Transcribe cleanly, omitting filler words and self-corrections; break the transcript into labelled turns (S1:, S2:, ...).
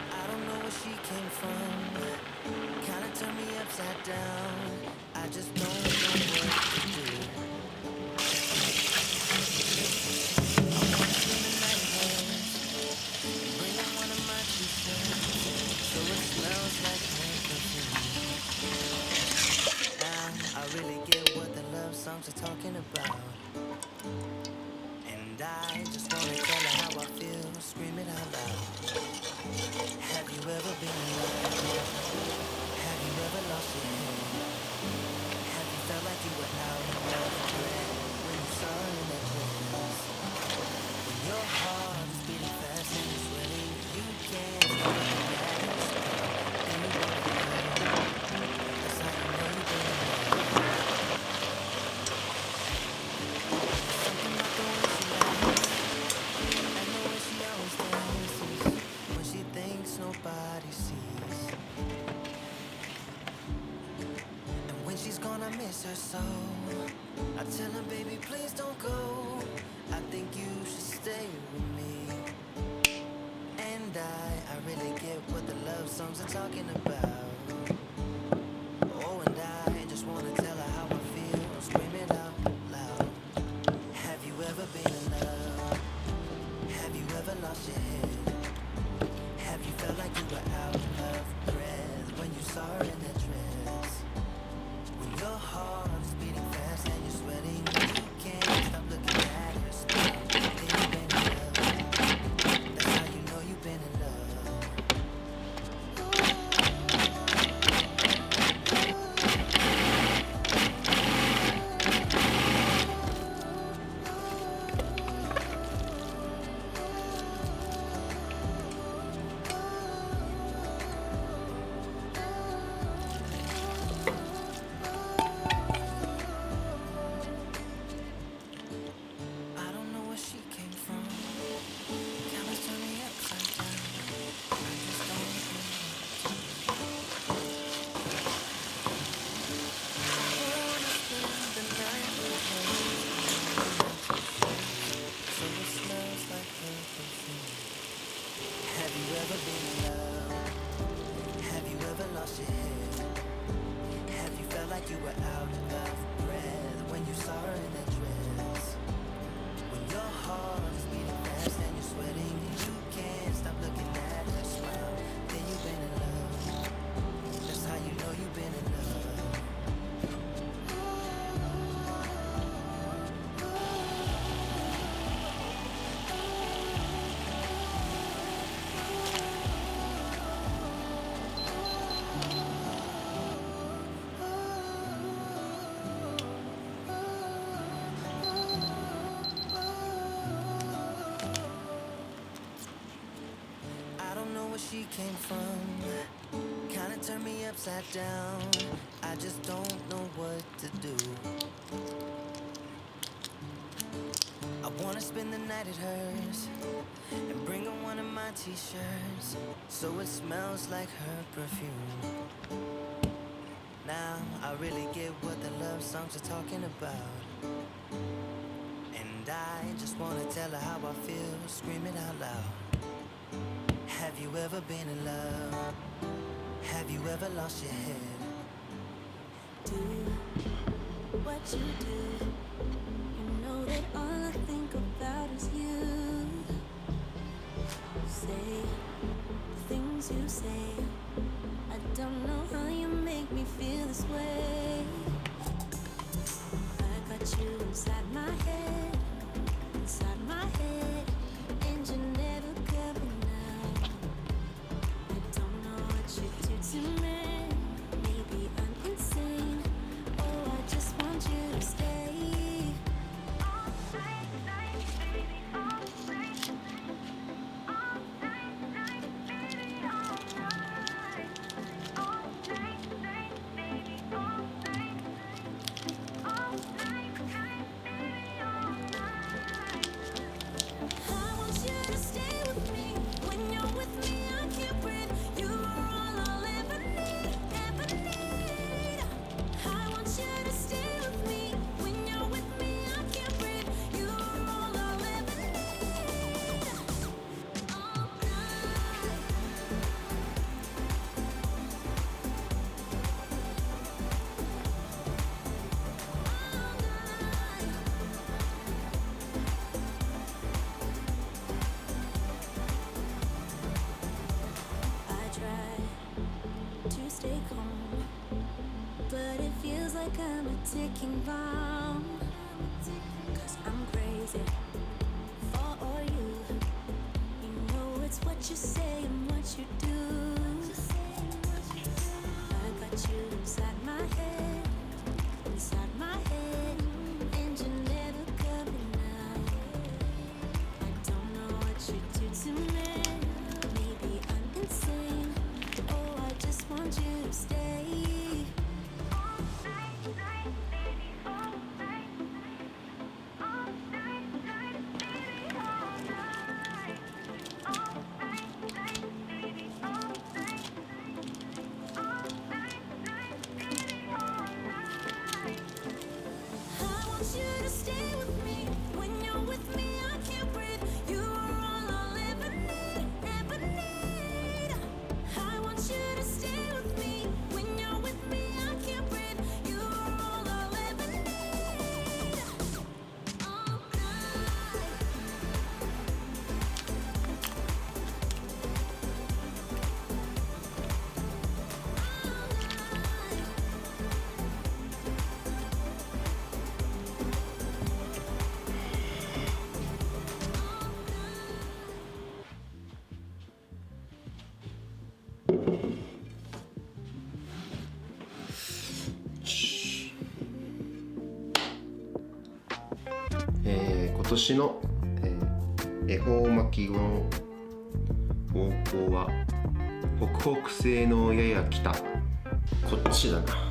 S1: I don't know where she came from. Kinda turned me upside down. I just don't know what to do. I wanna spend the night at hers. Bring on one of my t-shirts, so it smells like her perfume. Now I really get what the love songs are talking about. And I just wanna tell her how I feel, scream it out loud. Have you ever been in love? Have you ever lost your head? Have you felt like you were out of breath when you saw her in that dress? When your heart is beating fast and you're sweating, you can't stop looking at her smile. Then you wanna be loved. That's how you know you've been in love. Something about the way she laughs and the way she always dances when she thinks nobody sees. And when she's gone, I miss her so. I tell her, baby, please don't go. I think you should stay with me. And I really get what the love songs are talking about. Oh, and I just wanna tell her how I feel, scream it out loud. Have you ever been in love? Have you ever lost your head? Have you felt like you were out of breath when you saw her in that dress? When your heart is beating fast and you're sweating, you can't stop looking at her smile. Then you've been in love. That's how you know you've been in love. I don't know where she came from. Kinda turned me upside down. I just don't know what to do. I wanna spend the night with her. So it smells like her perfume. Have you ever been in love? Have you ever lost your head? Have you felt like you were out of breath when you saw her in that dress? When your heart is beating fast and you're sweating, you can't stop looking at her smile. Then you've been in love. That's how you know you've been in love. I don't know where she came from. Kinda turned me upside down. I just don't know what to do. I wanna spend the night at hers and bring her one of my t-shirts so it smells like her perfume. Now I really get what the love songs are talking about. And I just wanna tell her how I feel, scream it out loud. Have you ever been in love? Have you ever lost your head?
S2: Do what you do. You know that all I think about is you. Say the things you say. I don't know how you make me feel this way. I got you inside my head, and you're never coming out. I don't know what you do to me. Maybe I'm insane. Oh, I just want you to stay. All night, night, baby, all night. All night, night, baby, all night. All night, night, baby, all feels like I'm a ticking bomb. 'Cause I'm crazy for you. You know it's what you say and what you do. I got you inside my head, and you're never coming out. I don't know what you do to me. Maybe I'm insane. Oh, I just want you to stay. I want you to stay with me. When you're with me, I can't breathe. You are all I'll ever need, ever need. I want you to stay with me. When you're with me, I can't breathe. You are all I'll ever need. All night.
S3: 今年の、恵方巻きの方向は北北西のやや北、こっちだな。